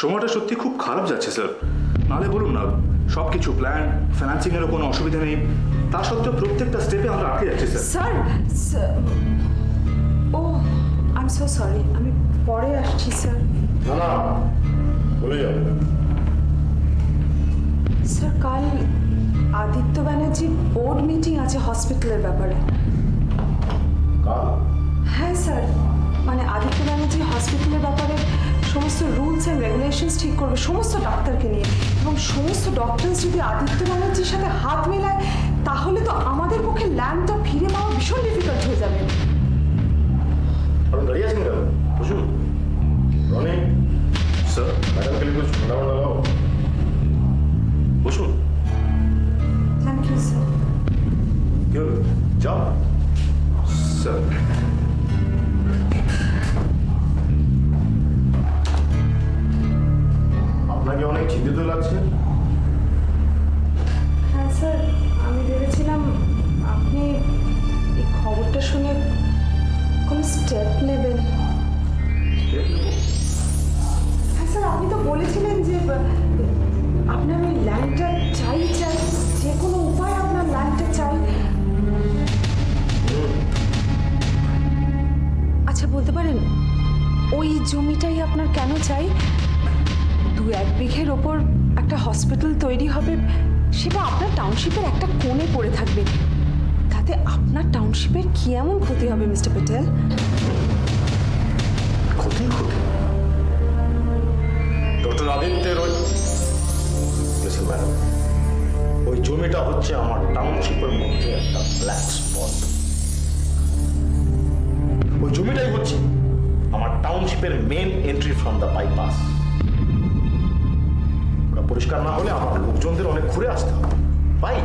সময়টা সত্যি খুব খারাপ যাচ্ছে স্যার। নালে বলুন না, সব কিছু প্ল্যান, ফাইন্যান্সিংয়েরও কোনো অসুবিধা নেই, তা সত্ত্বেও প্রত্যেকটা স্টেপে আমরা আটকে যাচ্ছি sir. Sir, oh I am so sorry, আমি পরে আসছি স্যার। না না, বলে যাও। স্যার, কাল আদিত্য ব্যানার্জির বোর্ড মিটিং আছে হসপিটালের ব্যাপারে। কাল? হ্যাঁ স্যার, মানে আদিত্য ব্যানার্জি হসপিটালের ব্যাপারে সমস্ত রুলস অ্যান্ড রেগুলেশনস ঠিক করবে সমস্ত ডাক্তারকে নিয়ে, এবং সমস্ত ডক্টরস যদি আদিত্য ব্যানার্জির সাথে হাত মেলায় তাহলে তো আমাদের পক্ষে ল্যান্ডটা ফিরে পাওয়া ভীষণ ডিফিকাল্ট হয়ে যাবে। আপনি দাঁড়িয়ে আছেন কেন? বসুন। রনি স্যার, ম্যাডামকে একটু ঠান্ডা ঠান্ডা দাও। বসুন। Thank you sir. কি হলো? যাও। স্যার আপনাকে অনেক চিন্তিত লাগছে। হ্যাঁ স্যার, আমি ভেবেছিলাম আপনি এই খবরটা শুনে কোনো স্টেপ নেবেন। হ্যাঁ স্যার, আপনি তো বলেছিলেন যে আপনার ওই ল্যান্ডটা চাই, যে কোনো উপায় আপনার ল্যান্ডটা চাই। আচ্ছা, বলতে পারেন ওই জমিটাই আপনার কেন চাই? 2-1 বিঘের ওপর একটা হসপিটাল তৈরি হবে, সেটা আপনার টাউনশিপের একটা কোণে পড়ে থাকবে, তাতে আপনার টাউনশিপের কি এমন ক্ষতি হবে মিস্টার প্যাটেল? ক্ষতি? ডক্টর আদিত্যের ওই লিসেন ম্যাডাম, ওই জমিটা হচ্ছে আমার টাউনশিপের মধ্যে একটা ব্ল্যাক স্পট। ওই জমিটাই হচ্ছে আমার টাউনশিপের main entry from the bypass. ওটা পরিষ্কার না হলে আমার লোকজনদের অনেক ঘুরে আসতে হবে। বাই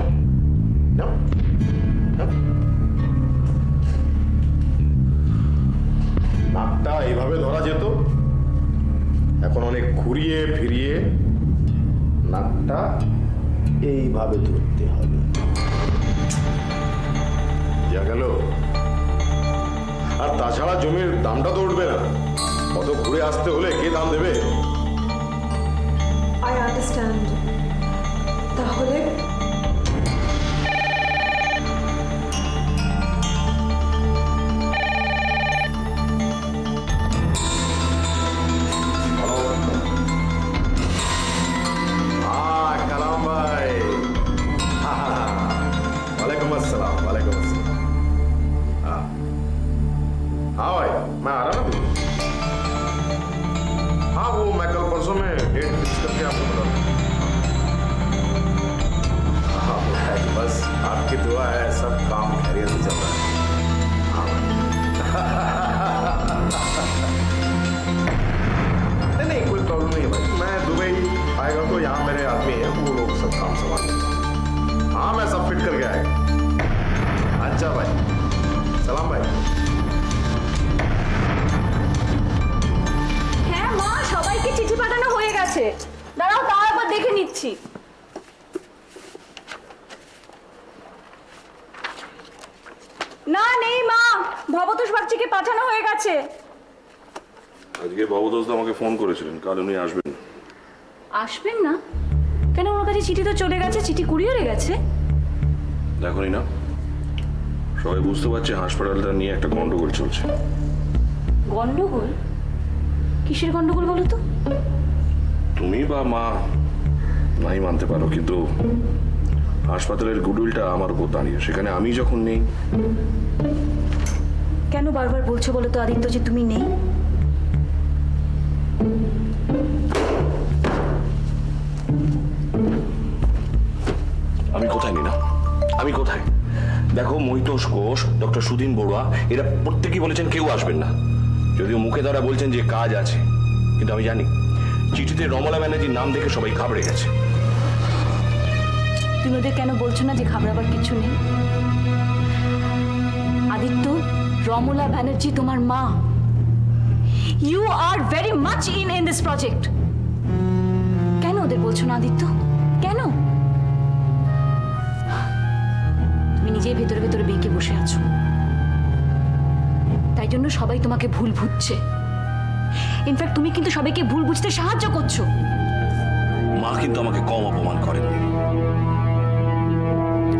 নাকটা এইভাবে ধরা যেত, এখন অনেক ঘুরিয়ে ফিরিয়ে নাকটা এইভাবে ধরতে হবে। যা গেল। আর তাছাড়া জমির দামটা তো উঠবে না, অত ঘুরে আসতে হলে কে দাম দেবে? I understand. তাহলে কালাম ভাই, वालेकुम अस्सलाम। हाँ भाई, मैं आ रहा ना। हाँ, वो मैं कल परसों में डेट फिक्स करके आपको बता दूँ। हाँ भाई, बस आपकी दुआ है, सब काम खैरियत से चल रहा है। हाँ नहीं, कोई प्रॉब्लम नहीं है भाई। मैं दुबई आएगा तो यहाँ मेरे आदमी हैं, वो लोग सब काम संभाल लेंगे। हाँ, मैं सब फिट करके आएगा। अच्छा भाई, सलाम भाई। হ্যাঁ মা, সবাইকে চিঠি পাঠানো হয়ে গেছে। দাঁড়াও, তাও একবার দেখে নিচ্ছি। না, নেই মা, ভবতোষ বাগচিকে পাঠানো হয়ে গেছে। আজকে ভবতোষ আমাকে ফোন করেছিলেন, কাল উনি আসবেন। আসবেন না কেন? ওনার কাছে চিঠি তো চলে গেছে, চিঠি কুরিয়ারে গেছে। দেখনি না, সবাই বুঝতে পারছে হাসপাতালটা নিয়ে একটা গন্ডগোল চলছে। গন্ডগোল? কিসের গন্ডগোল বলো তো? তুমি বা মা নাই মানতে পারো, কিন্তু হাসপাতালের গুডউইলটা আমার উপর দাঁড়িয়ে, সেখানে আমি যখন নেই। কেন বারবার বলছো বলো তো আদিত্য যে তুমি নেই? আমি কোথায় নিনা, আমি কোথায়? দেখো, মৈতোষ ঘোষ, ডক্টর সুদিন বড়ুয়া, এরা প্রত্যেকেই বলেছেন কেউ আসবেন না, যদিও মুখে দ্বারা বলছেন যে কাজ আছে, কিন্তু আমি জানি চিঠিতে রমলা ব্যানার্জির নাম দেখে সবাই ঘাবড়ে গেছে। তুমি ওদের কেন বলছো না যে ঘাবড়াবার কিছু নেই? আদিত্য, রমলা ব্যানার্জি তোমার মা। You are very much in this project. কেন ওদের বলছো না আদিত্য? কেন? তুমি নিজেই ভেতরে ভেতরে বেঁকে বসে আছো, তাই জন্য সবাই তোমাকে ভুল বুঝছে। ইনফ্যাক্ট তুমি কিন্তু সবাইকে ভুল বুঝতে সাহায্য করছো। মা কিন্তু আমাকে কম অপমান করেননি।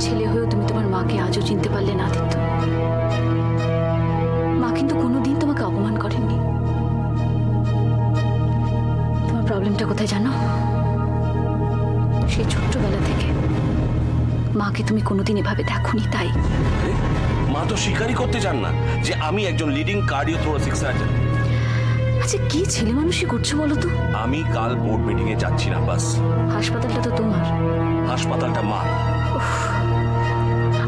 ছেলে হয়েও তুমি তোমার মাকে আজও চিনতে পারলে না আদিত্য। মা কিন্তু কোনোদিন তোমাকে অপমান করেননি। তোমার প্রবলেমটা কোথায় জানো? সেই ছোট্টবেলা থেকে মাকে তুমি কোনোদিন এভাবে দেখোনি, তাই। আরে, মা তো স্বীকারই করতে চান না যে আমি একজন লিডিং কার্ডিওথোরাসিক সার্জন। আচ্ছা, কি ছেলে মানুষই করছো বলো তো? আমি কাল বোর্ড মিটিং এ যাচ্ছি না, বাস। হাসপাতালটা তো তোমার। হাসপাতালটা মা।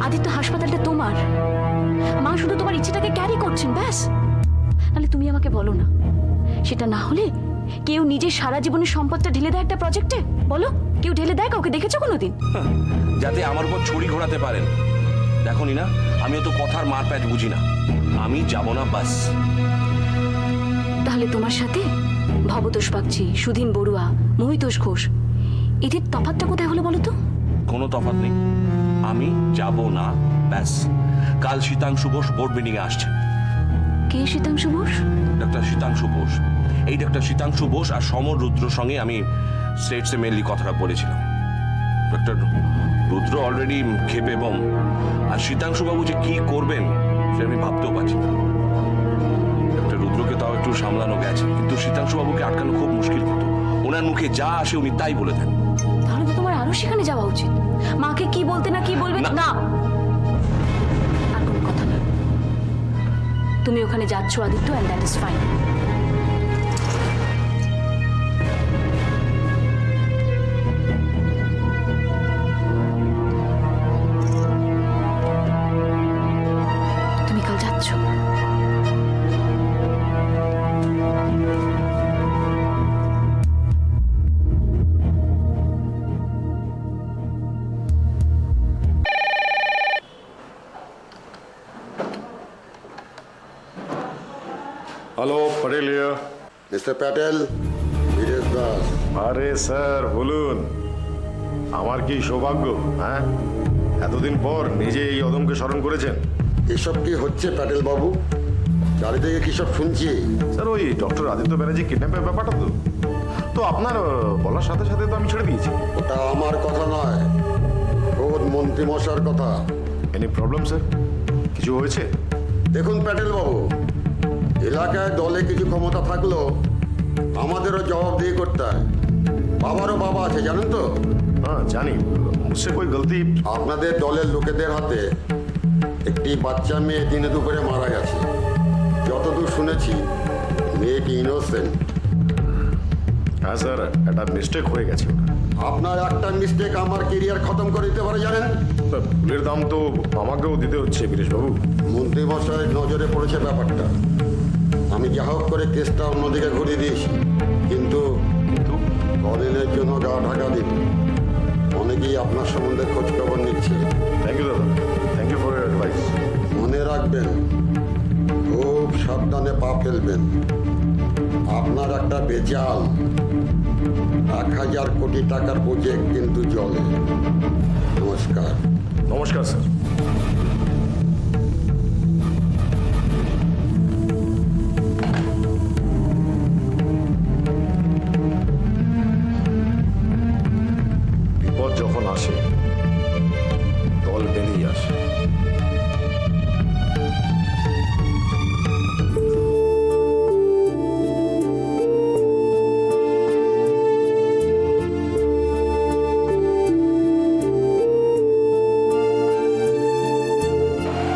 আদিত্য, হাসপাতালটা তোমার। মা শুধু তোমার ইচ্ছেটাকে ক্যারি করছেন, ব্যাস। নাহলে তুমি আমাকে বলো না, সেটা না হলে কেউ নিজের সারা জীবনের সম্পদটা ঢেলে দেয় একটা প্রজেক্টে? বলো, কেউ ঢেলে দেয়? কাউকে দেখেছো কোনোদিন? যাতে আমার উপর ছুরি ঘোরাতে পারেন। দেখোনি না, আমিও তো কথার মার প্যাচ বুঝি না। আমি যাব না, বাস। তাহলে তোমার সাথে ভবতোষ বাগচি, সুধীন বড়ুয়া, মহিতোষ ঘোষ, এদের তফাৎটা কোথায় হলো বলো তো? কোনো তফাৎ নেই। আমি যাব না, ব্যাস। কাল শীতাংশু বোস বোর্ড মিটিং এ আসছে। কে শীতাংশু বোস? ডক্টর শীতাংশু বোস। এই ডক্টর শীতাংশু বোস আর সমর রুদ্রর সঙ্গে আমি স্টেটসে মেনলি কথাটা বলেছিলাম। ডক্টর রুদ্র অলরেডি খেপে এবং আর শীতাংশু বাবু যে কি করবেন সে আমি ভাবতেও পারছি না। ডক্টর রুদ্রকে তাও একটু সামলানো গেছে, কিন্তু শীতাংশু বাবুকে আটকানো খুব মুশকিল। কিন্তু ওনার মুখে যা আসে উনি তাই বলে দেন। তাহলে তো তোমার আরো সেখানে যাওয়া উচিত। মাকে কি বলতে না কি বলবে না। না, আর কোনো কথা না। তুমি ওখানে যাচ্ছ Aditya, and that is fine. তুমি কাল যাচ্ছ। Hello, Patel here. Mister Patel, Biresh Das. আরে স্যার, বলুন। আমার কি সৌভাগ্য, হ্যাঁ? এতদিন পর নিজে এই অদমকে স্মরণ করেছেন। এসব কি হচ্ছে প্যাটেল বাবু? চারিদিকে কি সব শুনছি? স্যার, ওই ডক্টর আদিত্য ব্যানার্জি কিডন্যাপের ব্যাপারটা তো আপনার বলার সাথে সাথে তো আমি ছেড়ে দিয়েছি। ওটা আমার কথা নয়, খোদ মন্ত্রী মশার কথা। Any problem sir? কিছু হয়েছে? দেখুন প্যাটেল বাবু, এলাকায় দলে কিছু ক্ষমতা থাকলেও আমাদেরও জবাবদিহি করতে হয়। বাবারও বাবা আছে, জানেন তো? হ্যাঁ, জানি। মুঝসে কোই গলতি? আপনাদের দলের লোকেদের হাতে একটি বাচ্চা মেয়ে দিনে দুপুরে মারা গেছে। যতদূর শুনেছি মেয়েটি ইনোসেন্ট। হ্যাঁ স্যার, একটা মিস্টেক হয়ে গেছে। আপনার একটা মিস্টেক আমার কেরিয়ার খতম করে দিতে পারে, জানেন? স্যার, ফুলের দাম তো আমাকেও দিতে হচ্ছে বীরেশবাবু। মন্ত্রী মশাইয়ের নজরে পড়েছে ব্যাপারটা। আমি যা হোক করে কেসটা অন্যদিকে ঘুরিয়ে দিয়েছি, কিন্তু কদিনের জন্য গা ঢাকা দিন। অনেকেই আপনার সম্বন্ধে খোঁজ খবর নিচ্ছে। থ্যাংক ইউ দাদা, thank you for your advice. মনে রাখবেন, খুব সাবধানে পা ফেলবেন। আপনার একটা বেজাল 1,000 কোটি টাকার প্রজেক্ট কিন্তু জলে। নমস্কার। নমস্কার স্যার। বিপদ যখন আসে দল বেঁধেই আসে।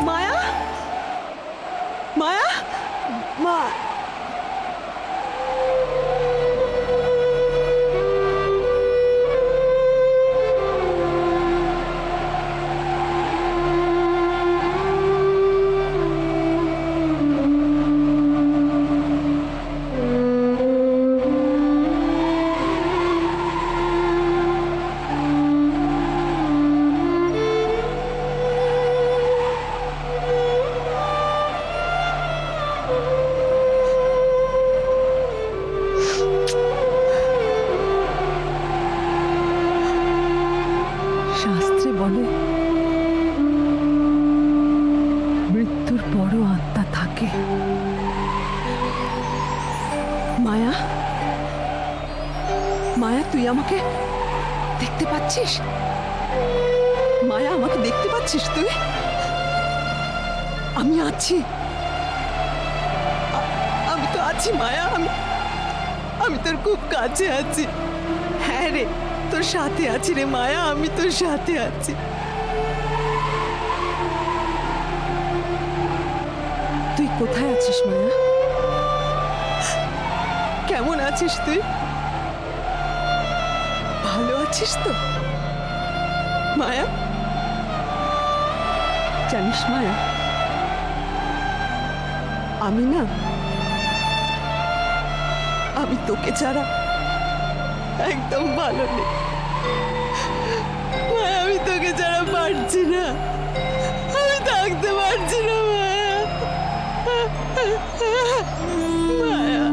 মায়া, মায়া, মা। শাস্ত্রে বলে মৃত্যুর পরও আত্মা থাকে। মায়া, মায়া তুই আমাকে দেখতে পাচ্ছিস? মায়া আমাকে দেখতে পাচ্ছিস তুই? আমি আছি, আমি তো আছি মায়া, আমি তোর খুব কাছে আছি। হ্যাঁ রে, তোর সাথে আছি রে মায়া, আমি তোর সাথে আছি। তুই কোথায় আছিস মায়া? কেমন আছিস তুই? ভালো আছিস তো মায়া? জানিস মায়া, আমি না, আমি তোকে ছাড়া একদম ভালো নেই মায়া, আমি তোকে ছাড়া পারছি না, আমি থাকতে পারছি না মায়া, মায়া।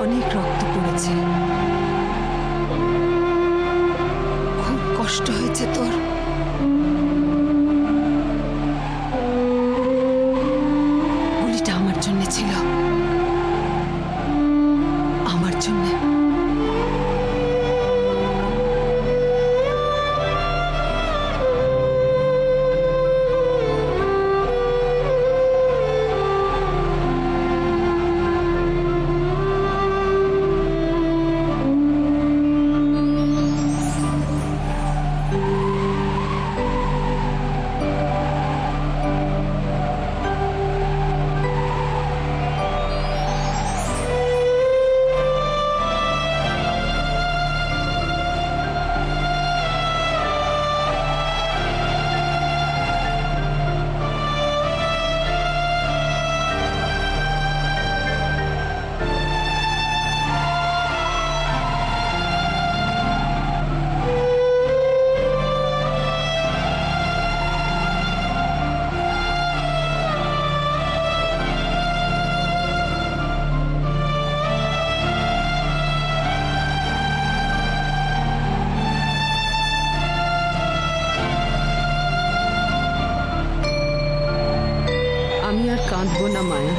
অনেক রক্ত পড়েছে, খুব কষ্ট হয়েছে তোর। গুলিটা আমার জন্য ছিল, আমার জন্য। আমি আর কাঁদবো না মায়া,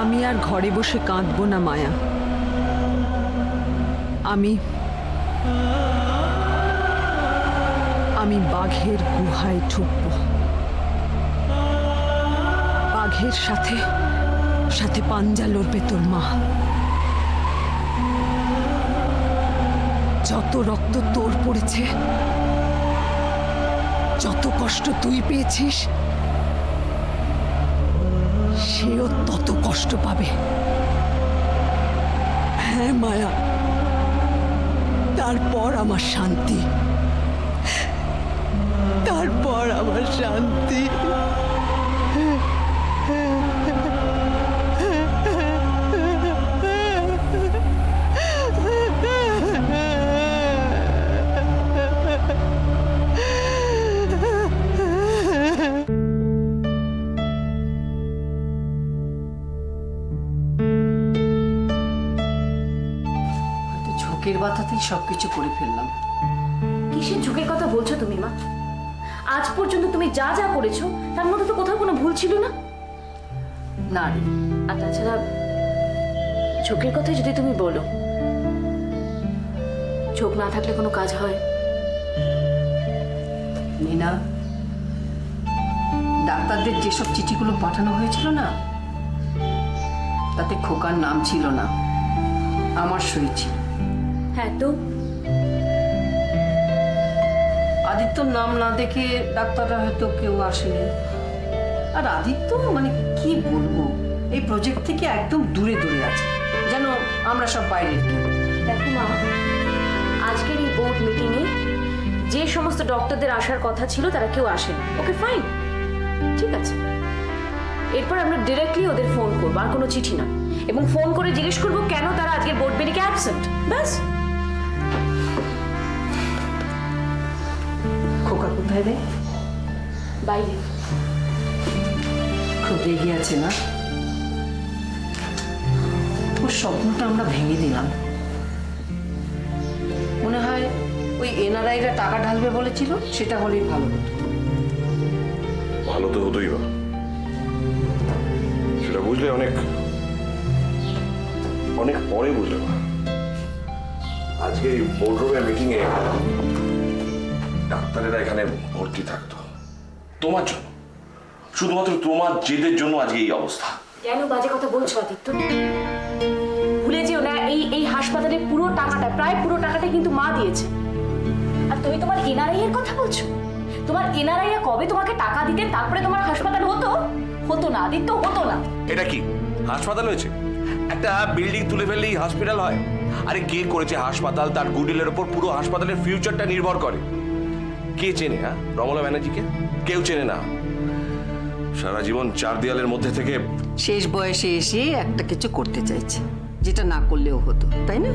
আমি আর ঘরে বসে কাঁদবো না মায়া, আমি বাঘের গুহায় ঢুকবো। বাঘের সাথে সাথে পাঞ্জা লড়বে তোর মা। যত রক্ত তোর পড়েছে, যত কষ্ট তুই পেয়েছিস, সেও তত কষ্ট পাবে। হ্যাঁ মায়া, তারপর আমার শান্তি, তারপর আমার শান্তি। ঝোঁকের বাতাতেই সবকিছু করে ফেললাম। কিসের ঝুঁকের কথা বলছো তুমি মা? আজ পর্যন্ত তুমি যা যা করেছো তার মধ্যে তো কোথাও কোনো ভুল ছিল না। না রে, আর তাছাড়া ঝোঁকের কথাই যদি তুমি বলো, ঝোঁক না থাকলে কোনো কাজ হয়? মিনা, ডাক্তারদের যেসব চিঠিগুলো পাঠানো হয়েছিল না, তাতে খোকার নাম ছিল না, আমার সই ছিল। হ্যাঁ তো আদিত্যর নাম না দেখে ডাক্তাররা হয়তো কেউ আসেনি। আর আদিত্য মানে কি বলবো, এই প্রজেক্ট থেকে একদম দূরে দূরে আছে, যেন আমরা সব বাইরের কেউ। দেখো মা, আজকের এই বোর্ড মিটিংয়ে যে সমস্ত ডক্টরদের আসার কথা ছিল তারা কেউ আসেনি। ওকে ফাইন, ঠিক আছে। এরপর আমরা ডিরেক্টলি ওদের ফোন করবো, আর কোনো চিঠি নয়। এবং ফোন করে জিজ্ঞেস করবো কেন তারা আজকের বোর্ড মিটিংয়ে অ্যাবসেন্ট। ব্যাস। খোকা কোথায় রে? বাইরে। খুব রেগে আছে না? ওর স্বপ্নটা আমরা ভেঙে দিলাম। মনে হয় ওই এনআরআইরা টাকা ঢালবে বলেছিল, সেটা হলেই ভালো হতো। ভালো তো হতোই বা, সেটা বুঝলে অনেক অনেক পরে বুঝলে বা। আজকে এই বোর্ডরুমের মিটিং এ ডাক্তারেরা এখানে ভর্তি থাকতো তোমার জন্য, শুধুমাত্র তোমার জেদের জন্য আজকে এই অবস্থা। কেন বাজে কথা বলছো আদিত্য? ভুলে যেও না, এই হাসপাতালের পুরো টাকাটা, প্রায় পুরো টাকাটা কিন্তু মা দিয়েছে। আর তুমি তোমার এনআরআই এর কথা বলছো? তোমার এনআরআই কবে তোমাকে টাকা দিতেন তারপরে তোমার হাসপাতাল হতো? হতো না আদিত্য, হতো না। এটা কি হাসপাতাল হয়েছে? একটা বিল্ডিং তুলে ফেললেই হসপিটাল হয়? আরে কে করেছে হাসপাতাল, তার গুডউইলের উপর পুরো হাসপাতালের ফিউচারটা নির্ভর করে। কে চেনে হ্যাঁ রমলা ব্যানার্জিকে? কেউ চেনে না। সারা জীবন চার দেয়ালের মধ্যে থেকে শেষ বয়সে এসে একটা কিছু করতে চাইছে, যেটা না করলেও হতো, তাই না?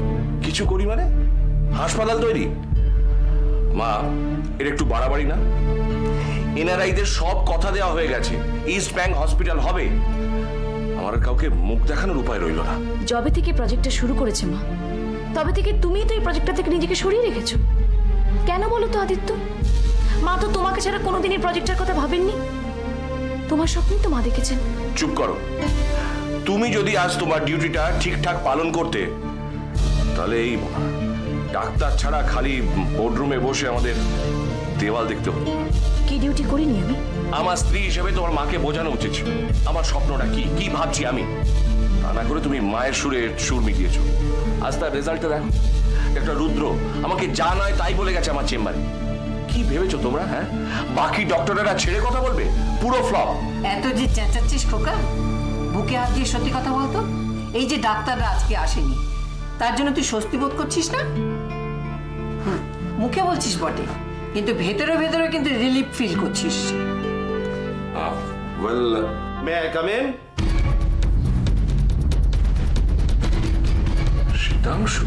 কিছু করি মানে হাসপাতাল তৈরি? মা, এটা একটু বাড়াবাড়ি না? এনআরআইদের সব কথা দেওয়া হয়ে গেছে, ইস্ট ব্যাংক হসপিটাল হবে। আমার আর কাউকে মুখ দেখানোর উপায় রইল না। যবে থেকে প্রজেক্টটা শুরু করেছে মা, তবে থেকে তুমিই তো এই প্রজেক্টটা থেকে নিজেকে সরিয়ে রেখেছো। কেন বলো তো আদিত্য? মা তো তোমাকে ছাড়া কোনোদিনই প্রজেক্টের কথা ভাবেননি। তোমার স্বপ্নই তো মা দেখেছেন। চুপ করো। তুমি যদি আজ তোমার ডিউটিটা ঠিকঠাক পালন করতে, তাহলে এই ডাক্তার ছাড়া খালি বোর্ডরুমে বসে আমাদের দেওয়াল দেখতে হতো। কি ডিউটি করিনি আমি? আমার স্ত্রী হিসেবে তোমার মাকে বোঝানো উচিত ছিল আমার স্বপ্নটা কি, কি ভাবছি আমি। তা না করে তুমি মায়ের সুরে সুর মিটিয়েছ। আজ তার রেজাল্টটা দেখো। একটা রুদ্র আমাকে যা নয় তাই বলে গেছে আমার চেম্বারে। কি ভেবেছো তোমরা? হ্যাঁ, বাকি ডক্টরেরা ছেড়ে কথা বলবে? পুরো ফ্লপ। এত যে চেঁচাচ্ছিস খোকা, বুকে হাত দিয়ে সত্যি কথা বলতো। এই যে ডাক্তাররা আজকে আসেনি, তার জন্য তুই স্বস্তি বোধ করছিস না? মুখে বলছিস বটে, কিন্তু ভেতরে ভেতরে কিন্তু রিলিফ ফিল করছিস। Well, may I come in? Sitanshu